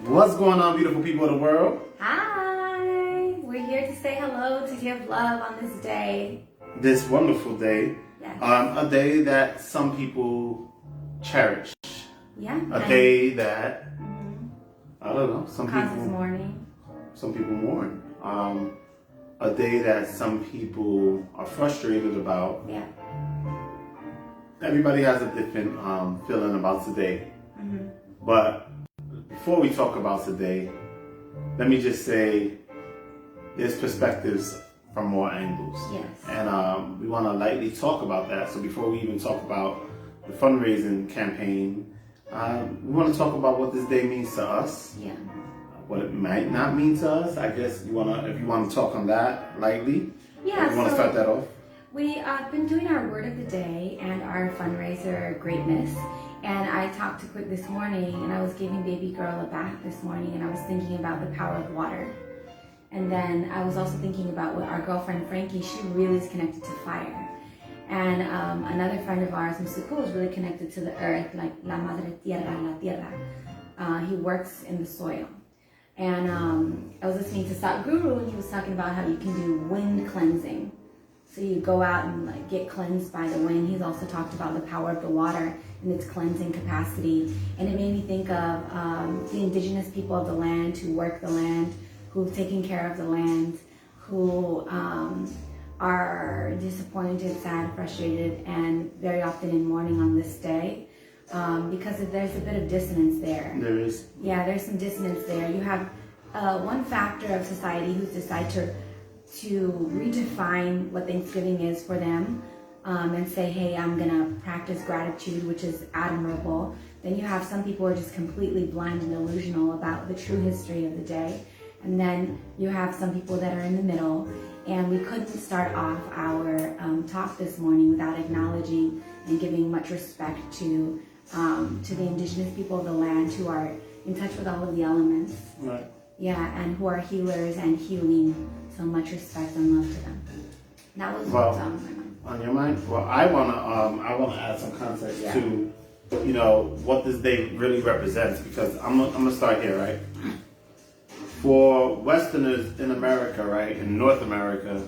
What's going on, beautiful people of the world? Hi! We're here to say hello, to give love on this day. This wonderful day. Yes. A day that some people cherish. Yeah. A day that, I don't know, some people mourn. A day that some people are frustrated about. Yeah. Everybody has a different feeling about today. But before we talk about today, let me just say there's perspectives from more angles. Yes. And we want to lightly talk about that. So before we even talk about the fundraising campaign, we want to talk about what this day means to us. Yeah. What it might not mean to us. I guess if you want to talk on that lightly. Yeah. You want to start that off? We've been doing our word of the day and our fundraiser greatness. And I talked to Quick this morning, and I was giving baby girl a bath this morning, and I was thinking about the power of water. And then I was also thinking about what our girlfriend Frankie, she really is connected to fire. And another friend of ours, Mr. Cool, is really connected to the earth, like La Madre Tierra, La Tierra. He works in the soil. And I was listening to Satguru, and he was talking about how you can do wind cleansing. So you go out and get cleansed by the wind. He's also talked about the power of the water and its cleansing capacity. And it made me think of the indigenous people of the land who work the land, who've taken care of the land, who are disappointed, sad, frustrated, and very often in mourning on this day. Because there's a bit of dissonance there. There is. Yeah, there's some dissonance there. You have one factor of society who's decided to redefine what Thanksgiving is for them and say, hey, I'm going to practice gratitude, which is admirable. Then you have some people who are just completely blind and delusional about the true history of the day. And then you have some people that are in the middle. And we couldn't start off our talk this morning without acknowledging and giving much respect to the indigenous people of the land who are in touch with all of the elements. Right. Yeah, and who are healers and healing. So much respect and love to them. That was what's on my mind. On your mind? Well, I wanna add some context to, what this day really represents, because I'm gonna start here, right? For Westerners in America, right, in North America,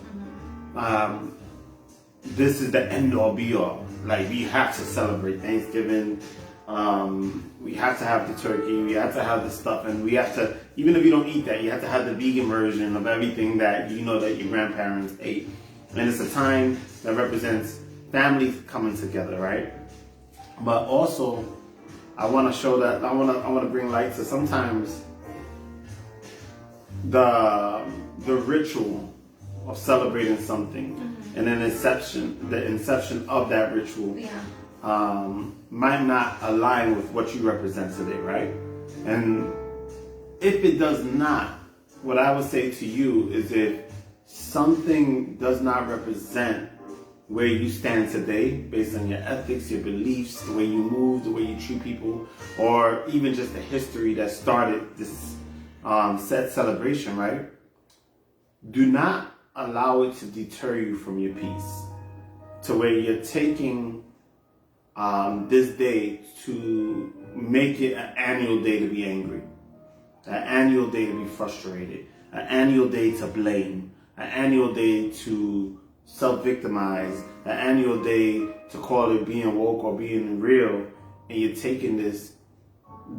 this is the end all be all. Like, we have to celebrate Thanksgiving. We have to have the turkey, we have to have the stuff, and we have to, even if you don't eat that, you have to have the vegan version of everything that you know that your grandparents ate. And it's a time that represents families coming together, right? But also, I want to show that, I want to bring light to sometimes the ritual of celebrating something and the inception of that ritual. Might not align with what you represent today, right? And if it does not, what I would say to you is, if something does not represent where you stand today, based on your ethics, your beliefs, the way you move, the way you treat people, or even just the history that started this said celebration, right? Do not allow it to deter you from your peace, to where you're taking this day to make it an annual day to be angry, an annual day to be frustrated, an annual day to blame, an annual day to self-victimize, an annual day to call it being woke or being real, and you're taking this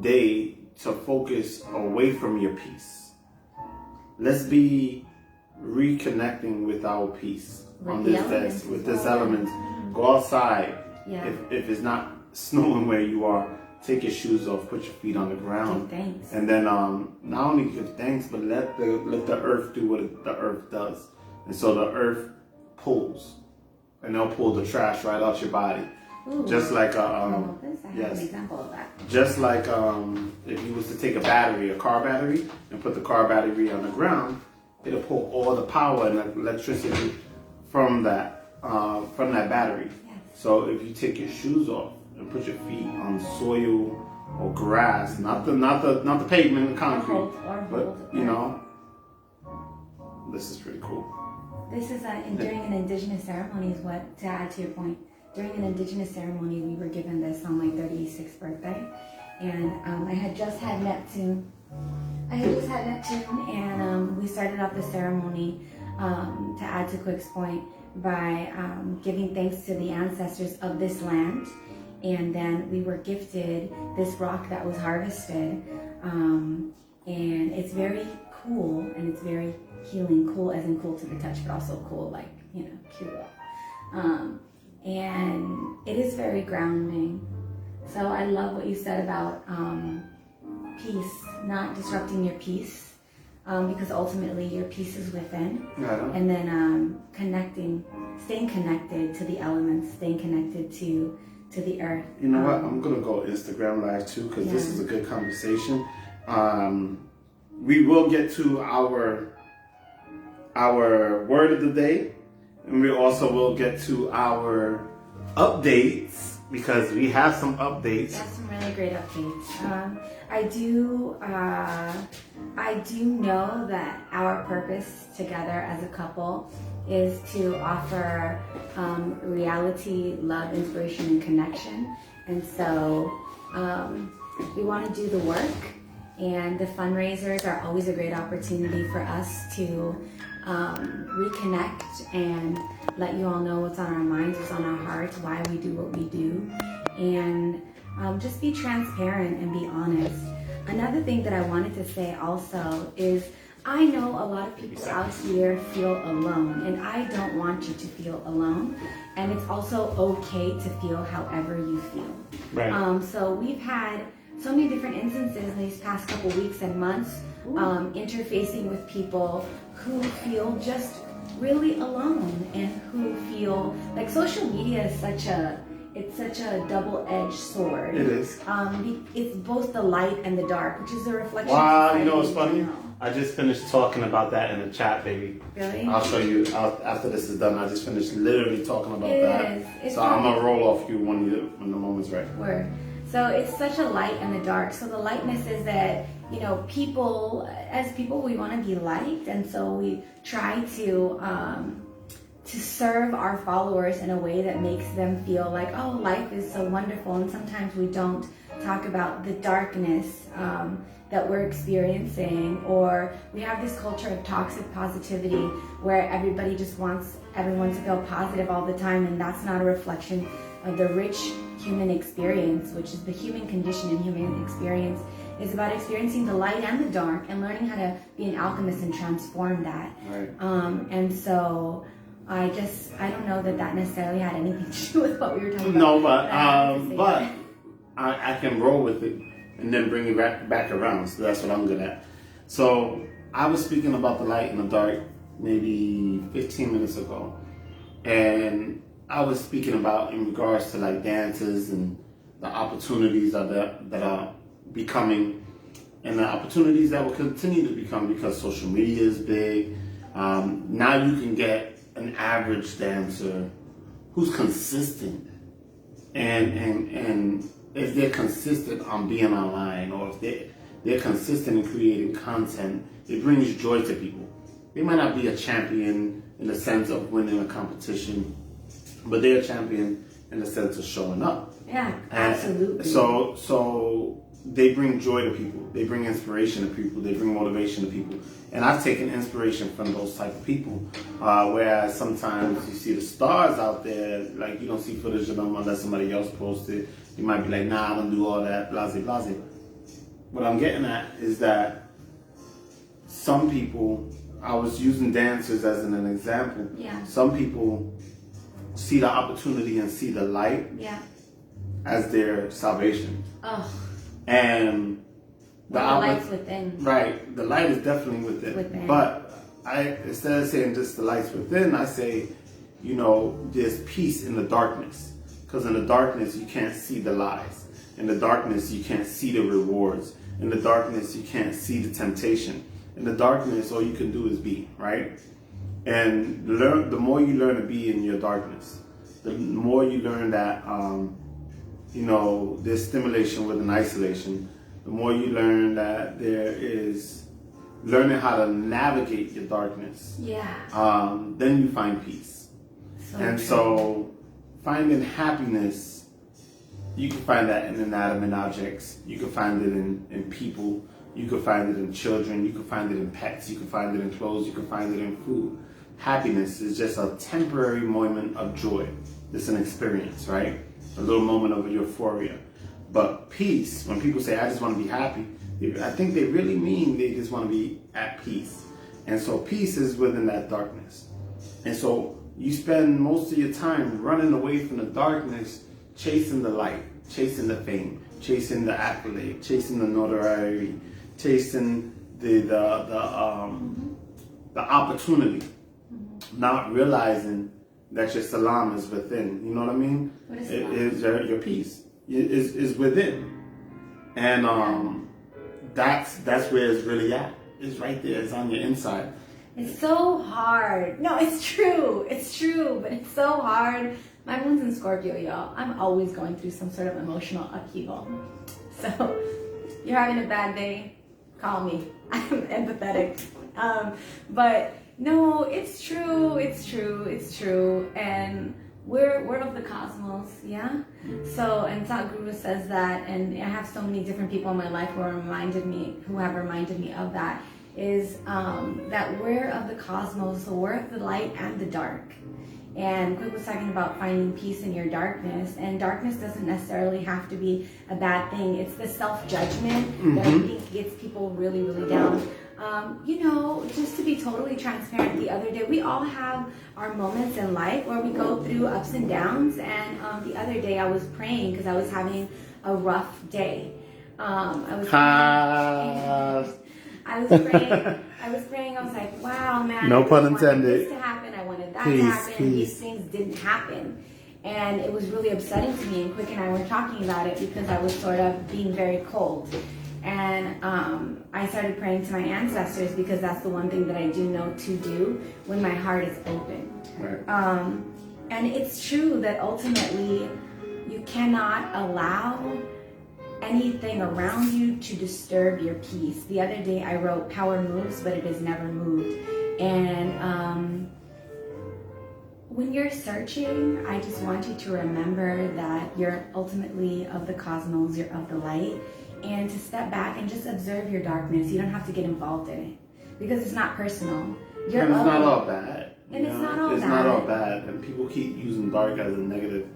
day to focus away from your peace. Let's be reconnecting with our peace on this day, with this element. Go outside. Yeah. If it's not snowing where you are, take your shoes off, put your feet on the ground. Give thanks. And then not only give thanks, but let the earth do what the earth does. And so the earth pulls, and they'll pull the trash right out your body. Ooh. Just like I have an example of that. Just like if you was to take a car battery, and put the car battery on the ground, it'll pull all the power and electricity from that battery. So if you take your shoes off and put your feet on soil or grass, not the pavement, the concrete, but this is pretty cool. This is during an indigenous ceremony, is what, to add to your point. During an indigenous ceremony, we were given this on my 36th birthday, and I had just had Neptune I had just had Neptune, and we started off the ceremony, to add to Quick's point, by giving thanks to the ancestors of this land. And then we were gifted this rock that was harvested. And it's very cool, and it's very healing. Cool as in cool to the touch, but also cool like, cool. And it is very grounding. So I love what you said about peace, not disrupting your peace, because ultimately your peace is within. Yeah. And then staying connected to the elements, staying connected to the earth. You know what? I'm gonna go Instagram Live too, because this is a good conversation. We will get to our word of the day, and we also will get to our updates, because we have some updates. We have some really great updates. I do know that our purpose together as a couple is to offer reality, love, inspiration, and connection. And so we want to do the work, and the fundraisers are always a great opportunity for us to reconnect and let you all know what's on our minds, what's on our hearts, why we do what we do, and just be transparent and be honest. Another thing that I wanted to say also is, I know a lot of people out here feel alone, and I don't want you to feel alone. And it's also okay to feel however you feel. Right. So we've had so many different instances in these past couple weeks and months, interfacing with people who feel just really alone, and who feel like social media is such a double-edged sword. It is. It's both the light and the dark, which is a reflection. Wow, you know what's funny? I just finished talking about that in the chat, baby. Really? I'll show you after this is done. I just finished literally talking about that. It's so I'm gonna roll off you when the moment's right. Word. So it's such a light and the dark. So the lightness is that, people, as people, we want to be liked, and so we try to serve our followers in a way that makes them feel like, oh, life is so wonderful. And sometimes we don't talk about the darkness that we're experiencing, or we have this culture of toxic positivity where everybody just wants everyone to feel positive all the time, and that's not a reflection of the rich human experience, which is the human condition. And human experience is about experiencing the light and the dark, and learning how to be an alchemist and transform that. Right. And so I don't know that necessarily had anything to do with what we were talking about. No, but I can roll with it and then bring it back around. So that's what I'm good at. So I was speaking about the light and the dark maybe 15 minutes ago, and I was speaking about in regards to like dances and the opportunities that are becoming, and the opportunities that will continue to become, because social media is big. Now you can get an average dancer who's consistent, and if they're consistent on being online, or if they're consistent in creating content, it brings joy to people. They might not be a champion in the sense of winning a competition, but they're a champion in the sense of showing up. Yeah, absolutely. So they bring joy to people. They bring inspiration to people. They bring motivation to people. And I've taken inspiration from those type of people. Whereas sometimes you see the stars out there, like you don't see footage of them unless somebody else posts it. You might be like, nah, I don't do all that, blase, blase. What I'm getting at is that some people, I was using dancers as an example. Yeah. Some people see the opportunity and see the light as their salvation. Oh. And the light's within. Right. The light is definitely within. But instead of saying just the light's within, I say, there's peace in the darkness. Because in the darkness, you can't see the lies. In the darkness, you can't see the rewards. In the darkness, you can't see the temptation. In the darkness, all you can do is be, right? And the more you learn to be in your darkness, the more you learn that, there's stimulation within isolation. The more you learn that there is learning how to navigate your darkness. Yeah. Then you find peace. So finding happiness, you can find that in inanimate objects. You can find it in people. You could find it in children. You could find it in pets. You could find it in clothes. You could find it in food. Happiness is just a temporary moment of joy. It's an experience, right? A little moment of euphoria. But peace, when people say, I just want to be happy, I think they really mean they just want to be at peace. And so peace is within that darkness. And so you spend most of your time running away from the darkness, chasing the light, chasing the fame, chasing the accolade, chasing the notoriety, chasing the opportunity, not realizing that your salam is within. You know what I mean? What is your peace is within, and that's where it's really at. It's right there. It's on your inside. It's so hard. No, it's true. It's true, but it's so hard. My moon's in Scorpio, y'all. I'm always going through some sort of emotional upheaval. So, you're having a bad day, call me. I'm empathetic. But no, it's true. It's true. It's true. And we're of the cosmos, yeah? So, and Sadhguru says that, and I have so many different people in my life who have reminded me of that, is that we're of the cosmos, so we're of the light and the dark. And Quick was talking about finding peace in your darkness, and darkness doesn't necessarily have to be a bad thing. It's the self-judgment that I think gets people really, really down. Just to be totally transparent, the other day, we all have our moments in life where we go through ups and downs, and the other day I was praying because I was having a rough day. I was praying, I was like, wow, man. No pun I wanted intended. this to happen, I wanted that to happen, these things didn't happen. And it was really upsetting to me, and Quick and I were talking about it because I was sort of being very cold. And I started praying to my ancestors because that's the one thing that I do know to do when my heart is open. Right. And it's true that ultimately you cannot allow anything around you to disturb your peace. The other day I wrote, power moves, but it is never moved. And when you're searching, I just want you to remember that you're ultimately of the cosmos, you're of the light, and to step back and just observe your darkness. You don't have to get involved in it because it's not personal. And it's not all bad. And it's not all bad. It's not all bad. And people keep using dark as a negative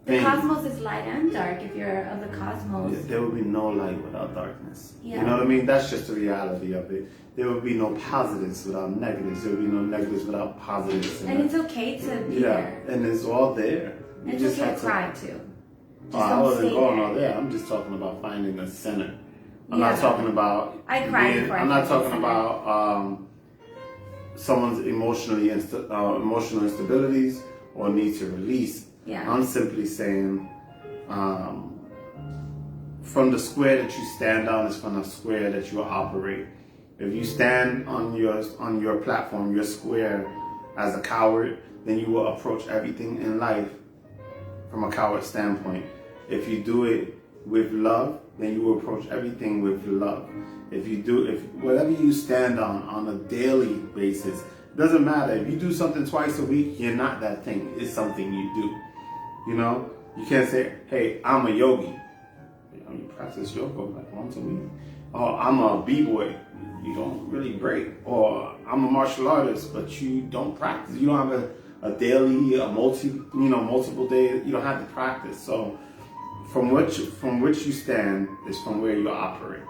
The thing. cosmos is light and dark. If you're of the cosmos, There will be no light without darkness. Yeah. You know what I mean? That's just the reality of it. There will be no positives without negatives. There will be no negatives without positives. and it's okay to be there. And it's all there. You And just it's okay have to cry too. Just I don't wasn't stay going there. all there. I'm just talking about finding a center. I'm Yeah. not talking about. I cried before I I'm not found talking the center. about someone's emotional instabilities or need to release. Yeah. I'm simply saying, from the square that you stand on is from the square that you operate. If you stand on your platform, your square, as a coward, then you will approach everything in life from a coward standpoint. If you do it with love, then you will approach everything with love. If whatever you stand on a daily basis, it doesn't matter. If you do something twice a week, you're not that thing. It's something you do. You know, you can't say, "Hey, I'm a yogi." You practice yoga like once a week. Or I'm a b-boy. You don't really break. Or I'm a martial artist, but you don't practice. You don't have a daily, multiple days. You don't have to practice. So from which you stand is from where you operate.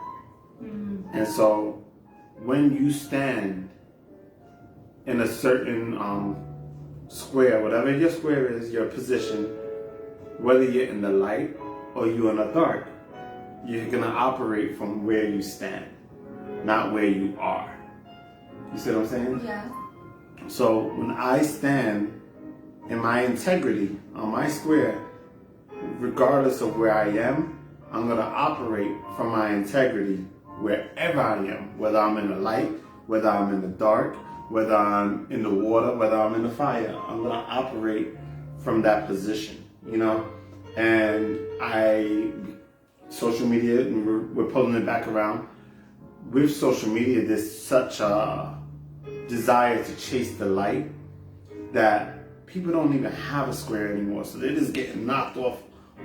Mm-hmm. And so when you stand in a certain square, whatever your square is, your position, whether you're in the light or you're in the dark, you're gonna operate from where you stand, not where you are. You see what I'm saying? Yeah. So when I stand in my integrity on my square, regardless of where I am, I'm gonna operate from my integrity wherever I am, whether I'm in the light, whether I'm in the dark, whether I'm in the water, whether I'm in the fire. I'm gonna operate from that position, And social media, and we're pulling it back around. With social media, there's such a desire to chase the light that people don't even have a square anymore. So they're just getting knocked off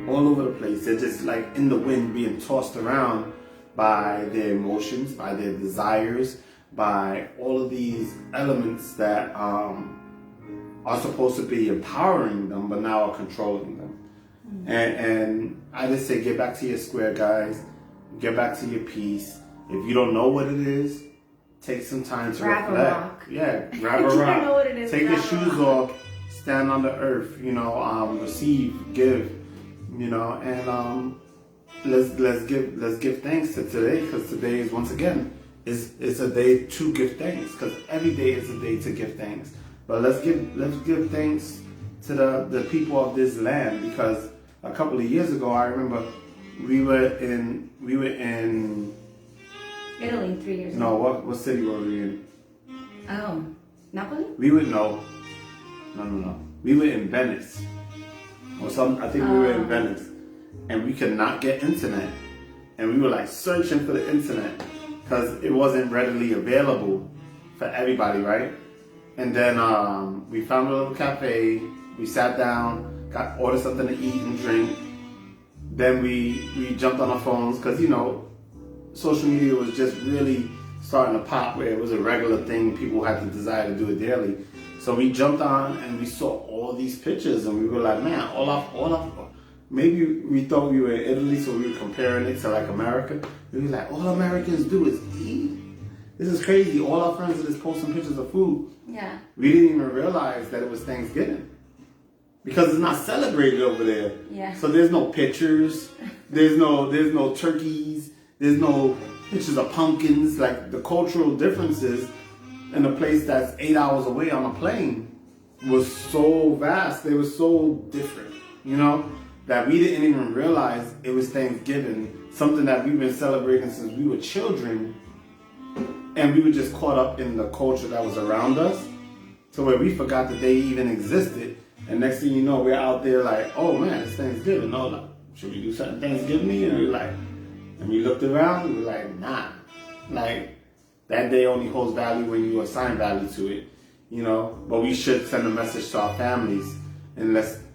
all over the place. They're just like in the wind being tossed around by their emotions, by their desires, by all of these elements that are supposed to be empowering them, but now are controlling them. And I just say, get back to your square, guys. Get back to your peace. If you don't know what it is, take some time to grab reflect. A rock. Yeah, grab a rock. If you don't know what it is, take your shoes off, stand on the earth, receive, give, and let's give thanks to today, because today is, once again, is a day to give thanks, because every day is a day to give thanks. But let's give thanks to the people of this land, because a couple of years ago, I remember we were in Italy 3 years ago. No, what city were we in? Oh, Napoli? We were no. We were in Venice. I think we were in Venice. And we could not get internet. And we were like searching for the internet because it wasn't readily available for everybody, right? And then we found a little cafe. We sat down, ordered something to eat and drink. Then we jumped on our phones because, social media was just really starting to pop, where it was a regular thing. People had the desire to do it daily. So we jumped on and we saw all these pictures, and we were like, man, all off. Maybe we thought we were in Italy, so we were comparing it to like America. We were like, all Americans do is eat. This is crazy. All our friends are just posting pictures of food. Yeah. We didn't even realize that it was Thanksgiving, because it's not celebrated over there. Yeah. So there's no pictures. There's no turkeys. There's no pictures of pumpkins. Like, the cultural differences in a place that's 8 hours away on a plane was so vast. They were so different, that we didn't even realize it was Thanksgiving, something that we've been celebrating since we were children. And we were just caught up in the culture that was around us, to where we forgot that they even existed. And next thing you know, we're out there like, oh man, it's Thanksgiving. Oh, like, should we do something Thanksgiving? And we're like, and we looked around and we were like, nah. Like, that day only holds value when you assign value to it, But we should send a message to our families and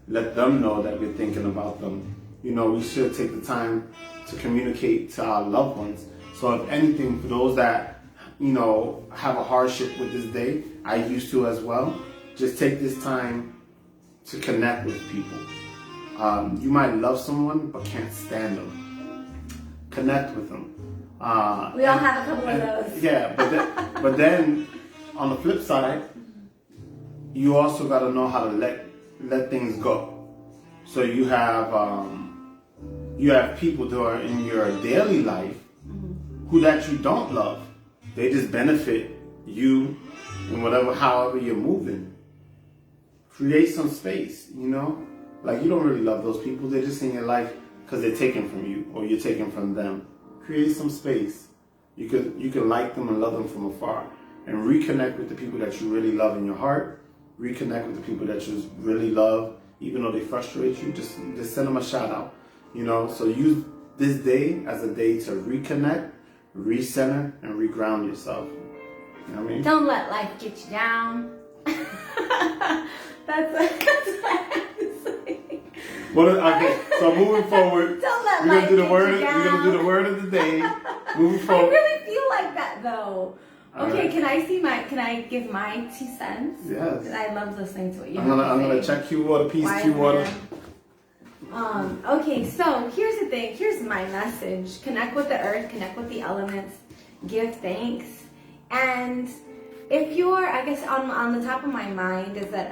let them know that we're thinking about them. We should take the time to communicate to our loved ones. So if anything, for those that, have a hardship with this day, I used to as well, just take this time to connect with people. You might love someone, but can't stand them. Connect with them. We all have a couple of those. Yeah, but then on the flip side, you also got to know how to let things go. So you have people that are in your daily life who that you don't love. They just benefit you in however you're moving. Create some space, Like, you don't really love those people. They're just in your life because they're taken from you, or you're taken from them. Create some space. You can like them and love them from afar, and reconnect with the people that you really love in your heart. Reconnect with the people that you really love, even though they frustrate you. Just send them a shout out, So use this day as a day to reconnect, recenter, and reground yourself. You know what I mean? Don't let life get you down. That's what I have to say. Okay, so moving forward, Don't let we're life get you down. We're gonna do the word of the day. Moving forward. I really feel like that though. Okay, right. Can I give my 2 cents? Yes. Because I love listening to what you I'm have gonna to say. check Q water, peace, Q water. Okay, so here's the thing. Here's my message. Connect with the earth, connect with the elements, give thanks. And if you're, I guess on the top of my mind is that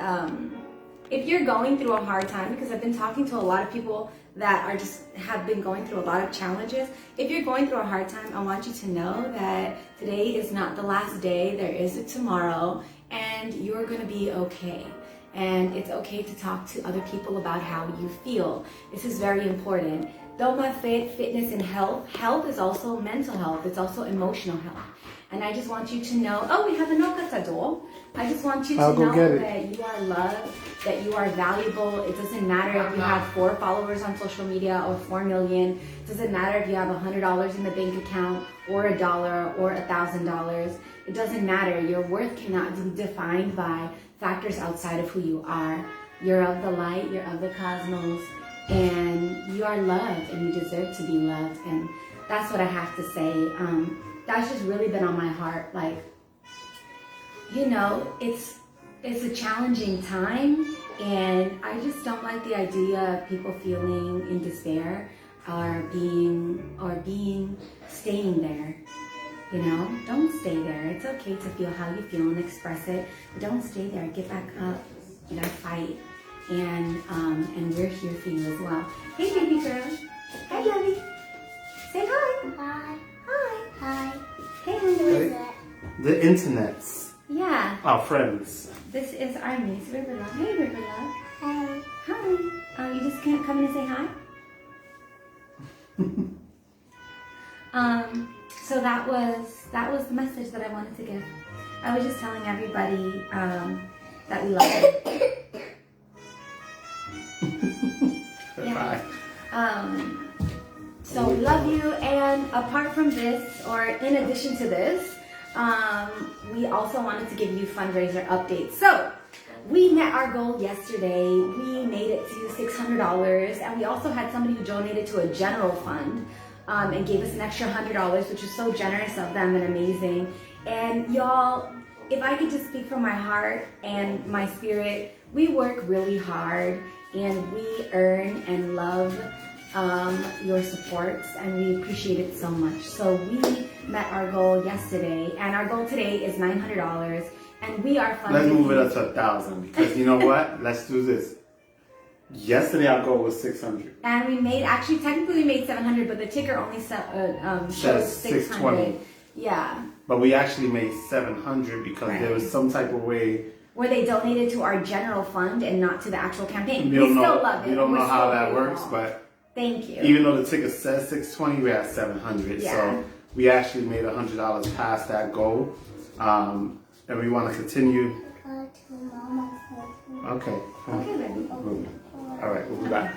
if you're going through a hard time, because I've been talking to a lot of people that have been going through a lot of challenges. If you're going through a hard time, I want you to know that today is not the last day. There is a tomorrow, and you're going to be okay. And it's okay to talk to other people about how you feel. This is very important. Though my fitness and health is also mental health. It's also emotional health. And I just want you to know, we have a no door. I just want you to know that you are loved, that you are valuable. It doesn't matter if you have 4 followers on social media or 4 million. It doesn't matter if you have $100 in the bank account or $1 or $1,000. It doesn't matter. Your worth cannot be defined by factors outside of who you are. You're of the light, you're of the cosmos, and you are loved, and you deserve to be loved. And that's what I have to say. That's just really been on my heart. Like, you know, it's a challenging time, and I just don't like the idea of people feeling in despair or staying there. You know, don't stay there. It's okay to feel how you feel and express it, but don't stay there. Get back up. You gotta fight, and we're here for you as well. Hey, baby girl. Hi, lovey. Say hi. Hi. Hi. Hi. Hey, honey. The internets. Yeah. Our friends. This is our niece, River Love. Hey, River Love. Hi. Hi. You just can't come in and say hi? So that was the message that I wanted to give. I was just telling everybody that we love them. Bye. So we love you, and apart from this, or in addition to this, we also wanted to give you fundraiser updates. So we met our goal yesterday. We made it to $600, and we also had somebody who donated to a general fund and gave us an extra $100, which is so generous of them and amazing. And y'all, if I could just speak from my heart and my spirit, we work really hard, and we earn and love your support, and we appreciate it so much. So we met our goal yesterday, and our goal today is $900, and we are fundraising. Let's move it up to 1,000, because you know what? Let's do this. Yesterday our goal was 600. And we made, actually technically we made 700, but the ticker only shows 600. Yeah. But we actually made 700 because Right. there was some type of way. Where they donated to our general fund and not to the actual campaign. We don't still know. love it. We don't We're know how so that grateful. works, but Thank you. even though the ticket says 620, we're at 700. Yeah. So we actually made $100 past that goal, and we want to continue. Okay. Okay, baby. All right, we'll be back.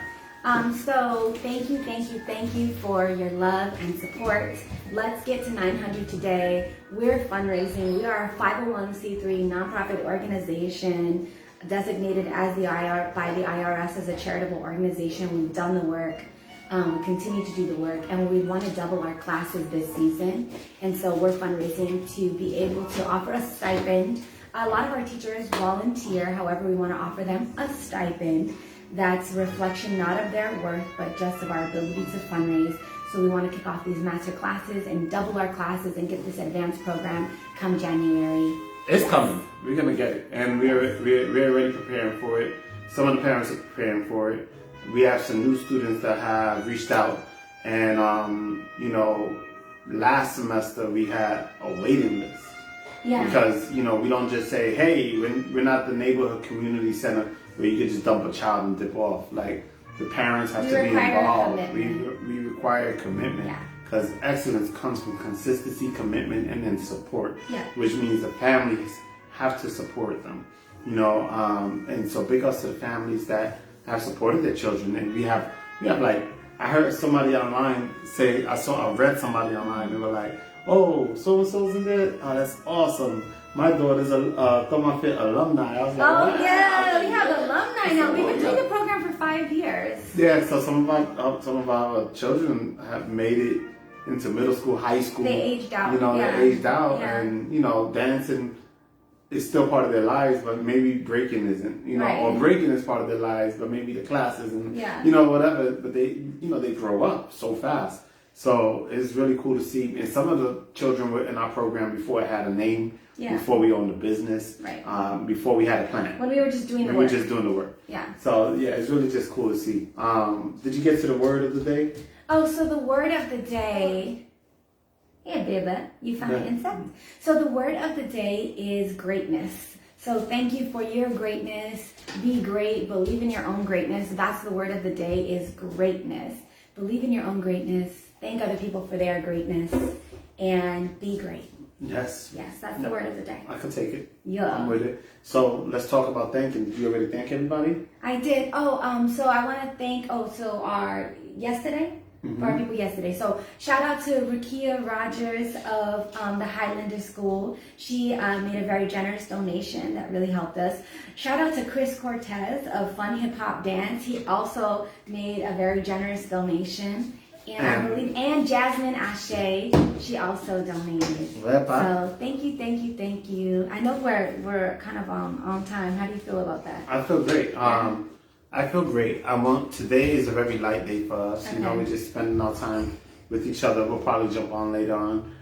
So thank you for your love and support. Let's get to 900 today. We're fundraising. We are a 501c3 nonprofit organization designated as by the IRS as a charitable organization. We've done the work. We continue to do the work, and we want to double our classes this season. And so we're fundraising to be able to offer a stipend. A lot of our teachers volunteer. However, we want to offer them a stipend that's a reflection not of their worth, but just of our ability to fundraise. So we want to kick off these master classes and double our classes and get this advanced program come January. It's coming. We're gonna get it, and we're already preparing for it. Some of the parents are preparing for it. We have some new students that have reached out, and last semester we had a waiting list. Yeah. Because we don't just say, hey, we're not the neighborhood community center where you can just dump a child and dip off. Like, the parents have to be involved. We require commitment. Yeah. Because excellence comes from consistency, commitment, and then support. Yeah. Which means the families have to support them. And so big ups to the families that have supported their children. And we have like, I heard somebody online say, I read somebody online, they were like, oh, so-and-so's in there? Oh, that's awesome. My daughter's a Thoma Fit alumni. I was like, Oh, wow. yeah, we have alumni now. We've been doing the program for 5 years. Yeah, so some of our children have made it into middle school, high school. They aged out. They aged out, Yeah. and dancing is still part of their lives, but maybe breaking isn't. Right. Or breaking is part of their lives, but maybe the classes and Yeah. whatever. But they grow up so fast. So it's really cool to see. And some of the children were in our program before it had a name, before we owned a business, Right. Before we had a plan. When we were just doing the We work. were just doing the work. Yeah. So yeah, it's really just cool to see. Did you get to the word of the day? Oh, so the word of the day. Yeah, baby, you found Yeah. insect. So the word of the day is greatness. So thank you for your greatness. Be great. Believe in your own greatness. That's the word of the day is greatness. Believe in your own greatness. Thank other people for their greatness. And be great. Yes. Yes, that's the word of the day. I can take it. Yeah. I'm with it. So let's talk about thanking. Did you already thank everybody? I did. So I want to thank, our yesterday, for our people yesterday. So shout out to Rakia Rogers of the Highlander School. She made a very generous donation that really helped us. Shout out to Chris Cortez of Fun Hip Hop Dance. He also made a very generous donation. And I believe, and Jasmine Ashe, she also donated. So thank you. I know we're kind of on time. How do you feel about that? I feel great. I feel great. Today is a very light day for us. Okay. You know, we're just spending our time with each other. We'll probably jump on later on.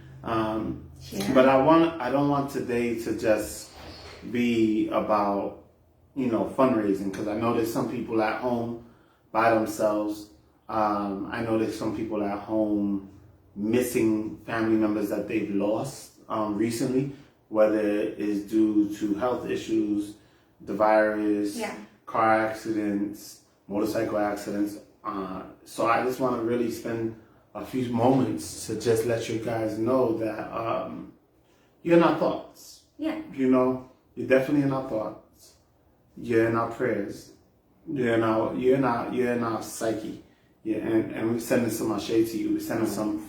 Sure. But I don't want today to just be about, you know, fundraising, because I know there's some people at home by themselves. I know there's some people at home missing family members that they've lost recently, whether it is due to health issues, the virus, car accidents, motorcycle accidents. So I just want to really spend a few moments to just let you guys know that you're in our thoughts. Yeah. You know, you're definitely in our thoughts. You're in our prayers. You're in our psyche. Yeah, and we're sending some ashe to you. We're sending some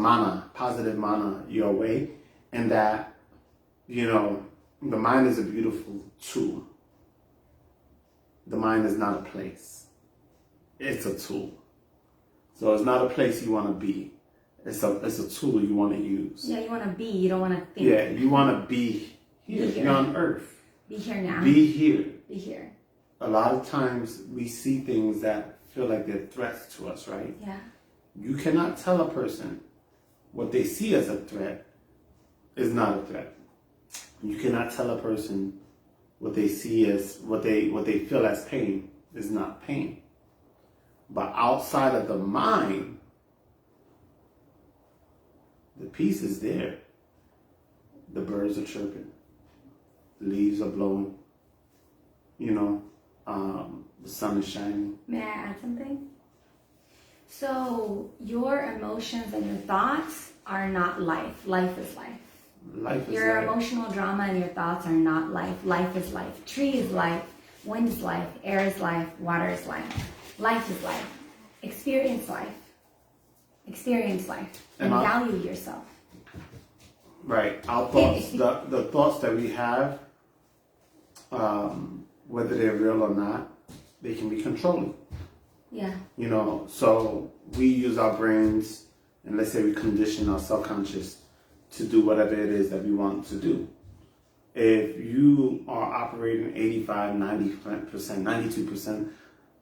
mana, positive mana your way. And that, you know, the mind is a beautiful tool. The mind is not a place. It's a tool. So it's not a place you want to be. It's a tool you want to use. Yeah, you want to be. You don't want to think. Yeah, you want to be here. You're on earth. Be here now. Be here. Be here. A lot of times we see things that feel like they're threats to us, right? Yeah. You cannot tell a person what they see as a threat is not a threat. You cannot tell a person what they see as what they feel as pain is not pain. But outside of the mind, the peace is there. The birds are chirping. The leaves are blowing. You know, the sun is shining. May I add something? So your emotions and your thoughts are not life. Life is life. Life is your life. Emotional drama and your thoughts are not life. Life is life. Tree is life. Wind is life. Air is life. Water is life. Life is life. Experience life. Experience life. And value yourself. Right. Our thoughts, the thoughts that we have, whether they're real or not, they can be controlling. Yeah. You know, so we use our brains, and let's say we condition our subconscious to do whatever it is that we want to do. If you are operating 85, 90%, 92%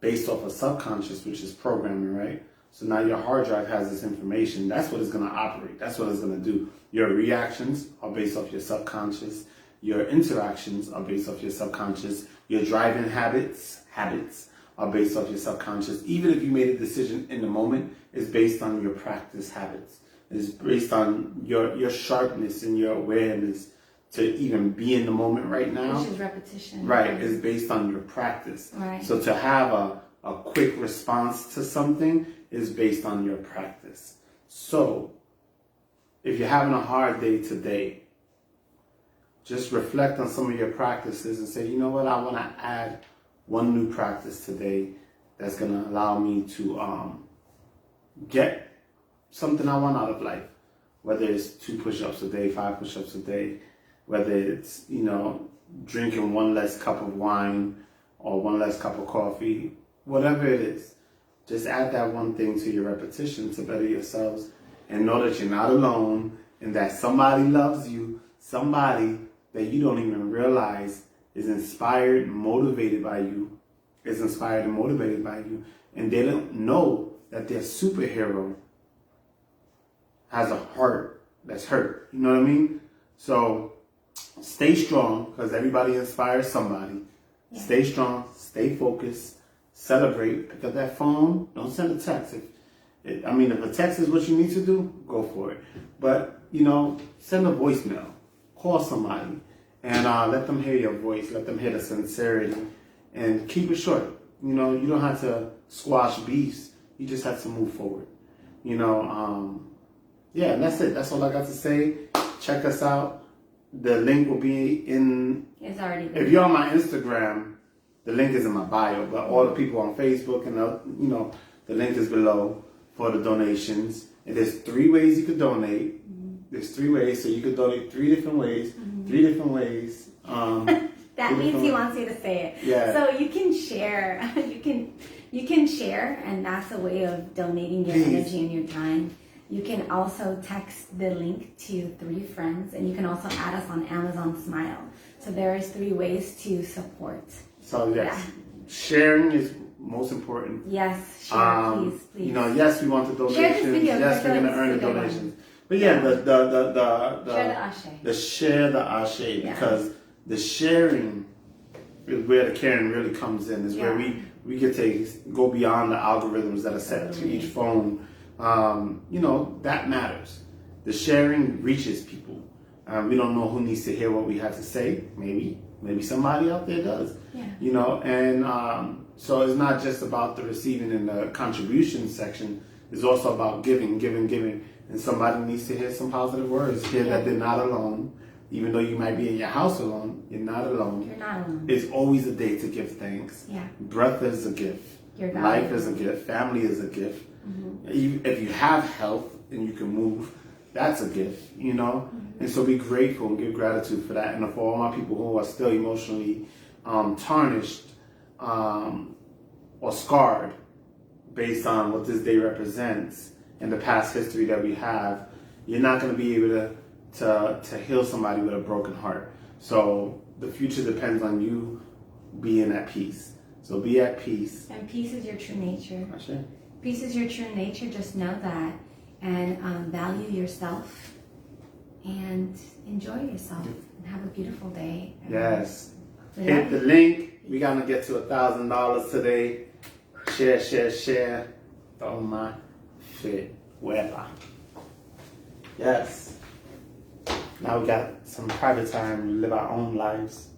based off of subconscious, which is programming, right? So now your hard drive has this information. That's what it's going to operate. That's what it's going to do. Your reactions are based off your subconscious. Your interactions are based off your subconscious. Your driving habits are based off your subconscious. Even if you made a decision in the moment, it's based on your practice habits. It's based on your sharpness and your awareness to even be in the moment right now. Which is repetition. Right. It's based on your practice. Right. So to have a quick response to something is based on your practice. So if you're having a hard day today, just reflect on some of your practices and say, you know what, I want to add one new practice today that's going to allow me to get something I want out of life. Whether it's 2 push-ups a day, 5 push-ups a day, whether it's, you know, drinking 1 less cup of wine or 1 less cup of coffee, whatever it is, just add that one thing to your repetition to better yourselves and know that you're not alone and that somebody loves you, somebody that you don't even realize is inspired and motivated by you, and they don't know that their superhero has a heart that's hurt. You know what I mean? So stay strong, because everybody inspires somebody. Yeah. Stay strong, stay focused, celebrate. Pick up that phone. Don't send a text. If a text is what you need to do, go for it. But, you know, send a voicemail. Call somebody and let them hear your voice. Let them hear the sincerity. And keep it short. You know, you don't have to squash beefs. You just have to move forward. You know, yeah, and that's it. That's all I got to say. Check us out. The link will be in... It's already there. If you're on my Instagram, the link is in my bio. But all the people on Facebook and, you know, the link is below for the donations. And there's 3 ways you could donate. There's 3 ways, so you could donate 3 different ways. 3 different ways. That means he wants you to say it. Yeah. So you can share. You You can share, and that's a way of donating your energy and your time. You can also text the link to 3 friends, and you can also add us on Amazon Smile. So there's 3 ways to support. So yes, sharing is most important. Yes, share, please. You know, yes, we want the donations. Share this video. Yes, we're gonna earn the donations. But yeah, share the ashe, because the sharing is where the caring really comes in. Is where we can go beyond the algorithms that are set to each phone. You know, that matters. The sharing reaches people. We don't know who needs to hear what we have to say. Maybe somebody out there does. Yeah. You know, and so it's not just about the receiving in the contribution section. It's also about giving. And somebody needs to hear some positive words. Hear that they're not alone. Even though you might be in your house alone, you're not alone. You're not alone. It's always a day to give thanks. Yeah. Breath is a gift. Life is a gift. Family is a gift. Mm-hmm. If you have health and you can move, that's a gift, you know? Mm-hmm. And so be grateful and give gratitude for that. And for all my people who are still emotionally tarnished or scarred based on what this day represents and the past history that we have, you're not going to be able to heal somebody with a broken heart. So the future depends on you being at peace. So be at peace. And peace is your true nature. Ashe. Peace is your true nature. Just know that. And value yourself. And enjoy yourself. And have a beautiful day. Yes. Hit the link. We're going to get to $1,000 today. Share. Oh my shit. Wherever. Yes. Now we got some private time to live our own lives.